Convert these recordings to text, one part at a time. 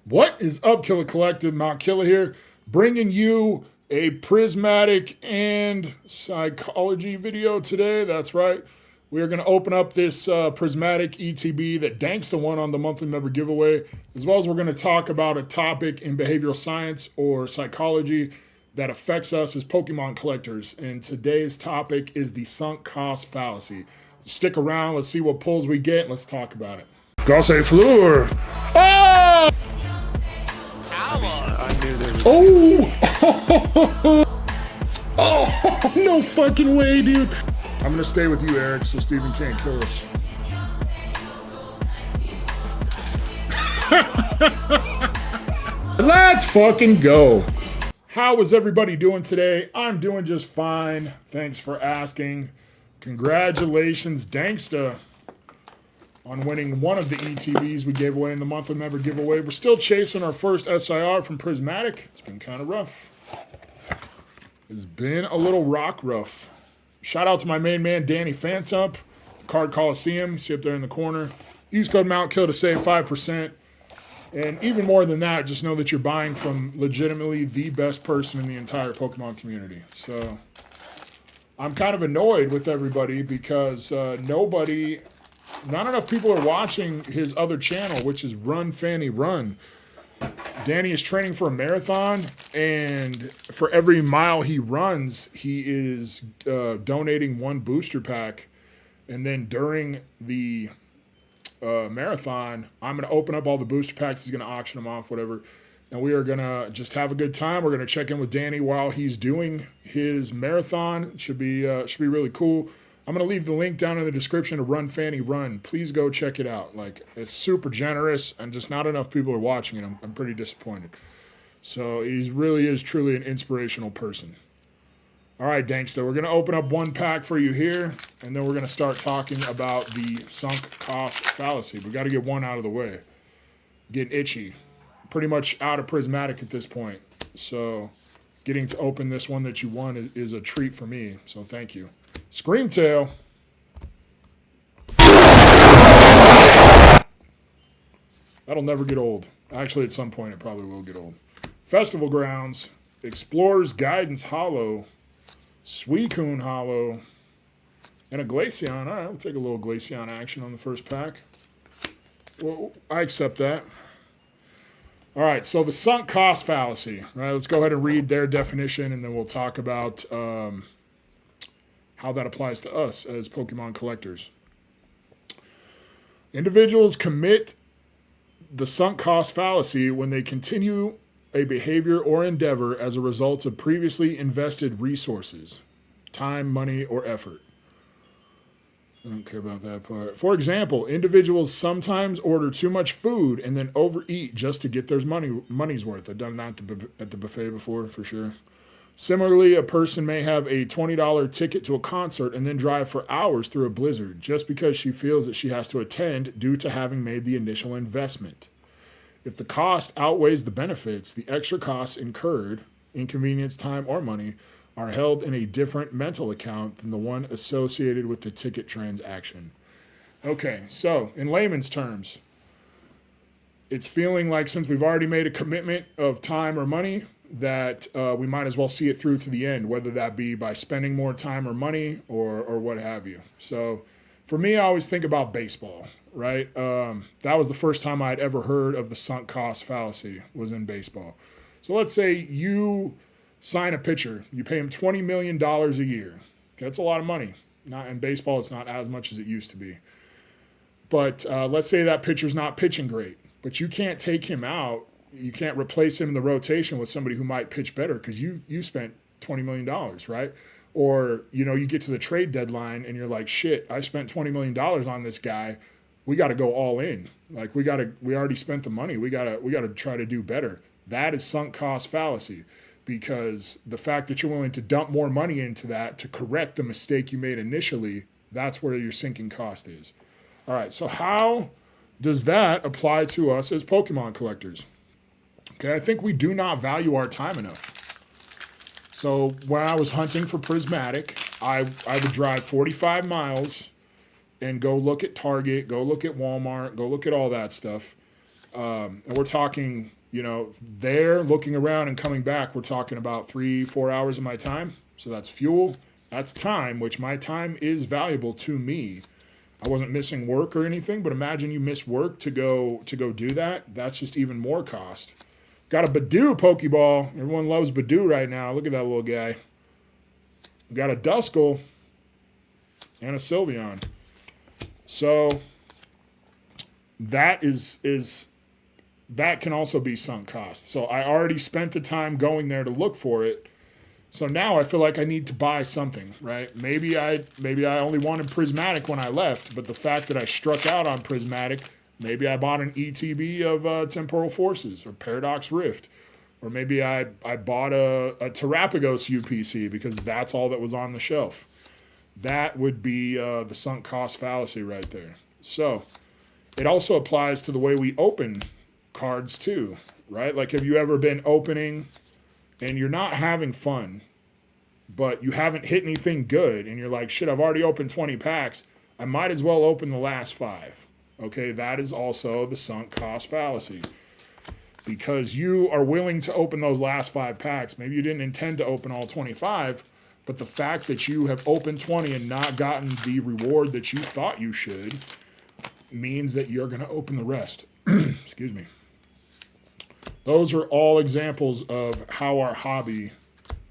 What is up, Killer Collective? Mount Killer here, bringing you a prismatic and psychology video today. That's right. We are going to open up this prismatic ETB that Danksta won on the monthly member giveaway, as well as we're going to talk about a topic in behavioral science or psychology that affects us as Pokemon collectors. And today's topic is the sunk cost fallacy. Stick around. Let's see what pulls we get. Let's talk about it. Gosse Fleur. Oh! I knew there was. Oh! Oh, no fucking way, dude. I'm gonna stay with you, Eric, so Steven can't kill us. Let's fucking go. How is everybody doing today? I'm doing just fine. Thanks for asking. Congratulations, Danksta, on winning one of the ETBs we gave away in the monthly member giveaway. We're still chasing our first SIR from Prismatic. It's been kind of rough. It's been a little rough. Shout out to my main man, Danny Phantump, Card Coliseum. You see up there in the corner. Use code MountKill to save 5%. And even more than that, just know that you're buying from legitimately the best person in the entire Pokemon community. So I'm kind of annoyed with everybody because not enough people are watching his other channel, which is Run Fanny Run. Danny is training for a marathon, and for every mile he runs, he is donating one booster pack. And then during the marathon, I'm going to open up all the booster packs. He's going to auction them off, whatever. And we are going to just have a good time. We're going to check in with Danny while he's doing his marathon. It should be really cool. I'm going to leave the link down in the description to Run Fanny Run. Please go check it out. Like, it's super generous, and just not enough people are watching it. I'm pretty disappointed. So he really is truly an inspirational person. All right, Danksta, we're going to open up one pack for you here, and then we're going to start talking about the sunk cost fallacy. We got to get one out of the way. Getting itchy. Pretty much out of Prismatic at this point. So getting to open this one that you won is a treat for me. So thank you. Screamtail. That'll never get old. Actually, at some point, it probably will get old. Festival Grounds. Explorer's Guidance Hollow. Suicune Hollow. And a Glaceon. All right, we'll take a little Glaceon action on the first pack. Well, I accept that. All right, so the sunk cost fallacy. Right, let's go ahead and read their definition, and then we'll talk about how that applies to us as Pokemon collectors. Individuals commit the sunk cost fallacy when they continue a behavior or endeavor as a result of previously invested resources, time, money, or effort. I don't care about that part. For example, individuals sometimes order too much food and then overeat just to get their money's worth. I've done that at the buffet before, for sure. Similarly, a person may have a $20 ticket to a concert and then drive for hours through a blizzard just because she feels that she has to attend due to having made the initial investment. If the cost outweighs the benefits, the extra costs incurred, inconvenience, time, or money, are held in a different mental account than the one associated with the ticket transaction. Okay, so in layman's terms, it's feeling like since we've already made a commitment of time or money, that we might as well see it through to the end, whether that be by spending more time or money or what have you. So for me, I always think about baseball, right? That was the first time I'd ever heard of the sunk cost fallacy, was in baseball. So let's say you sign a pitcher, you pay him $20 million a year. That's a lot of money. Not in baseball, it's not as much as it used to be. But let's say that pitcher's not pitching great, but you can't take him out. You can't replace him in the rotation with somebody who might pitch better because you spent $20 million, right? Or, you get to the trade deadline and you're like, shit, I spent $20 million on this guy. We got to go all in. Like, we already spent the money. We got to try to do better. That is sunk cost fallacy, because the fact that you're willing to dump more money into that to correct the mistake you made initially, that's where your sinking cost is. All right, so how does that apply to us as Pokemon collectors? Okay, I think we do not value our time enough. So when I was hunting for Prismatic, I would drive 45 miles and go look at Target, go look at Walmart, go look at all that stuff. And we're talking, there looking around and coming back, we're talking about 3-4 hours of my time. So that's fuel. That's time, which my time is valuable to me. I wasn't missing work or anything, but imagine you miss work to go do that. That's just even more cost. Got a Badoo Pokeball. Everyone loves Badoo right now. Look at that little guy. Got a Duskull and a Sylveon. So that that can also be sunk cost. So I already spent the time going there to look for it. So now I feel like I need to buy something, right? Maybe I only wanted Prismatic when I left, but the fact that I struck out on Prismatic, maybe I bought an ETB of Temporal Forces or Paradox Rift. Or maybe I bought a Terrapagos UPC because that's all that was on the shelf. That would be the sunk cost fallacy right there. So it also applies to the way we open cards too, right? Like, have you ever been opening and you're not having fun, but you haven't hit anything good, and you're like, shit, I've already opened 20 packs. I might as well open the last 5. Okay, that is also the sunk cost fallacy. Because you are willing to open those last 5 packs. Maybe you didn't intend to open all 25, but the fact that you have opened 20 and not gotten the reward that you thought you should means that you're going to open the rest. Excuse me. Those are all examples of how our hobby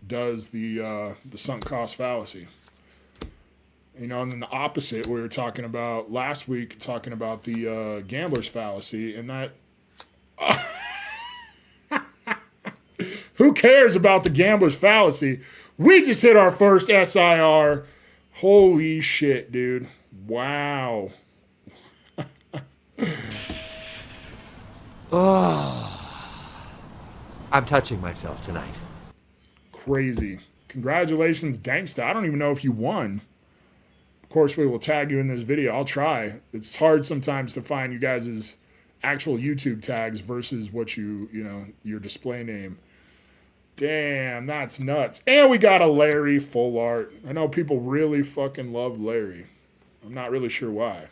does the sunk cost fallacy. And then the opposite, we were talking about last week, talking about the gambler's fallacy, and that... Who cares about the gambler's fallacy? We just hit our first SIR. Holy shit, dude. Wow. I'm touching myself tonight. Crazy. Congratulations, Danksta. I don't even know if you won. Of course, we will tag you in this video. I'll try. It's hard sometimes to find you guys' actual YouTube tags versus what your display name. Damn, that's nuts. And we got a Larry full art. I know people really fucking love Larry. I'm not really sure why,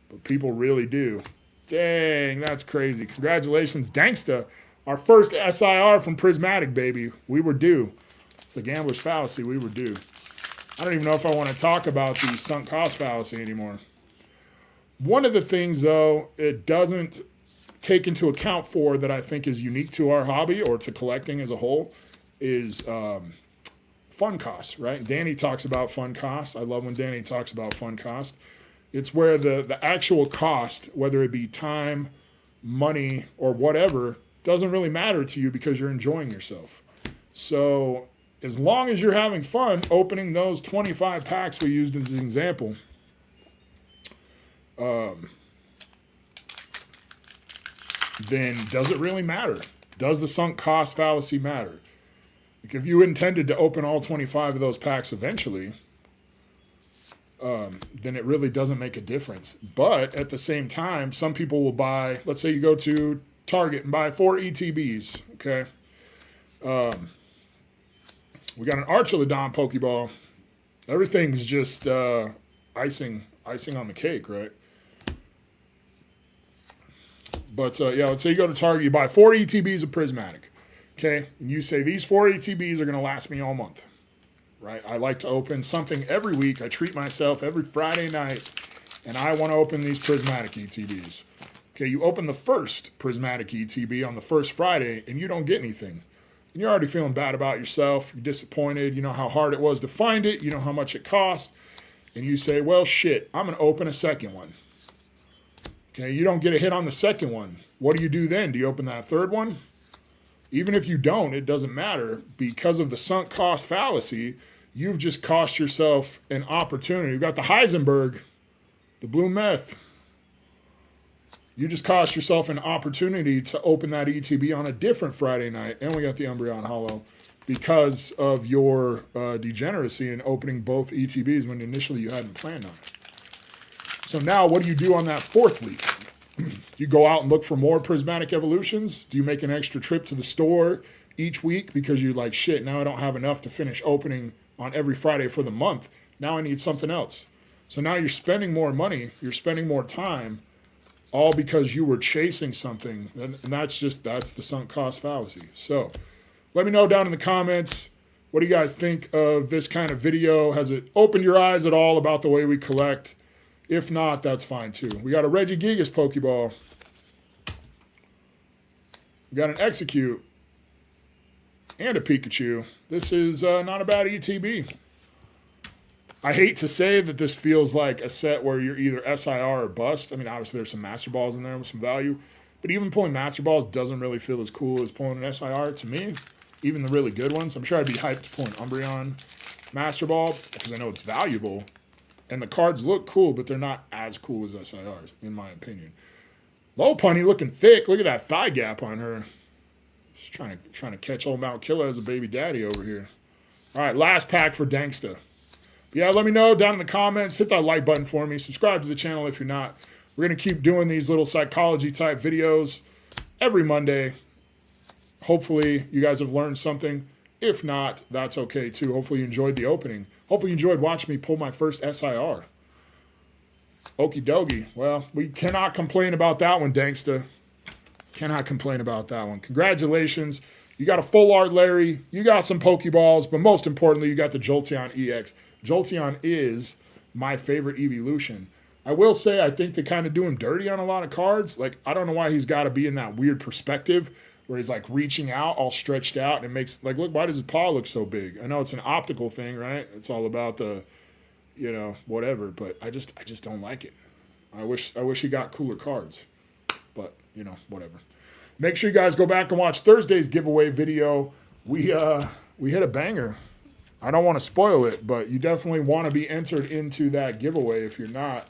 but people really do. Dang, that's crazy. Congratulations, Danksta. Our first SIR from Prismatic, baby. We were due. It's the gambler's fallacy. We were due. I don't even know if I want to talk about the sunk cost fallacy anymore. One of the things, though, it doesn't take into account for that I think is unique to our hobby or to collecting as a whole is fun costs, right? Danny talks about fun costs. I love when Danny talks about fun cost. It's where the actual cost, whether it be time, money, or whatever, doesn't really matter to you because you're enjoying yourself. So as long as you're having fun opening those 25 packs we used as an example, then does it really matter? Does the sunk cost fallacy matter? Like, if you intended to open all 25 of those packs eventually, then it really doesn't make a difference. But at the same time, some people will buy, let's say you go to Target and buy 4 ETBs, okay? We got an Archelodon Pokeball. Everything's just icing on the cake, right? But let's say you go to Target, you buy 4 ETBs of Prismatic, okay? And you say, these 4 ETBs are going to last me all month, right? I like to open something every week. I treat myself every Friday night, and I want to open these Prismatic ETBs. Okay, you open the first Prismatic ETB on the first Friday, and you don't get anything. And you're already feeling bad about yourself. You're disappointed. You know how hard it was to find it. You know how much it cost. And you say, well, shit, I'm going to open a second one. Okay, you don't get a hit on the second one. What do you do then? Do you open that third one? Even if you don't, it doesn't matter. Because of the sunk cost fallacy, you've just cost yourself an opportunity. You've got the Heisenberg, the blue meth. You just cost yourself an opportunity to open that ETB on a different Friday night. And we got the Umbreon Hollow because of your degeneracy in opening both ETBs when initially you hadn't planned on it. So now what do you do on that fourth week? Do you go out and look for more Prismatic Evolutions? Do you make an extra trip to the store each week because you're like, shit, now I don't have enough to finish opening on every Friday for the month. Now I need something else. So now you're spending more money, you're spending more time, all because you were chasing something. And that's the sunk cost fallacy. So let me know down in the comments, what do you guys think of this kind of video? Has it opened your eyes at all about the way we collect? If not, that's fine too. We got a Regigigas Pokeball. We got an Execute. And a Pikachu. This is not a bad ETB. I hate to say that this feels like a set where you're either SIR or bust. I mean, obviously there's some Master Balls in there with some value. But even pulling Master Balls doesn't really feel as cool as pulling an SIR to me. Even the really good ones. I'm sure I'd be hyped to pull an Umbreon Master Ball because I know it's valuable. And the cards look cool, but they're not as cool as SIRs, in my opinion. Lopunny looking thick. Look at that thigh gap on her. Just trying to catch old Mount Killa as a baby daddy over here. All right, last pack for Danksta. Yeah, let me know down in the comments. Hit that like button for me. Subscribe to the channel if you're not. We're going to keep doing these little psychology-type videos every Monday. Hopefully, you guys have learned something. If not, that's okay, too. Hopefully, you enjoyed the opening. Hopefully, you enjoyed watching me pull my first SIR. Okie dokie. Well, we cannot complain about that one, Danksta. Cannot complain about that one. Congratulations. You got a full art Larry. You got some Pokeballs. But most importantly, you got the Jolteon EX. Jolteon is my favorite evolution. I will say I think they kind of do him dirty on a lot of cards. Like, I don't know why he's got to be in that weird perspective where he's like reaching out, all stretched out, and it makes, like, look, why does his paw look so big? I know it's an optical thing, right? It's all about the, you know, whatever, but I just don't like it. I wish he got cooler cards. But, you know, whatever. Make sure you guys go back and watch Thursday's giveaway video. We hit a banger. I don't want to spoil it, but you definitely want to be entered into that giveaway if you're not.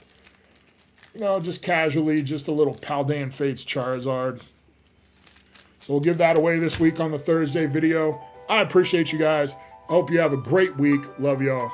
You know, just casually, just a little Paldean Fates Charizard. So we'll give that away this week on the Thursday video. I appreciate you guys. I hope you have a great week. Love y'all.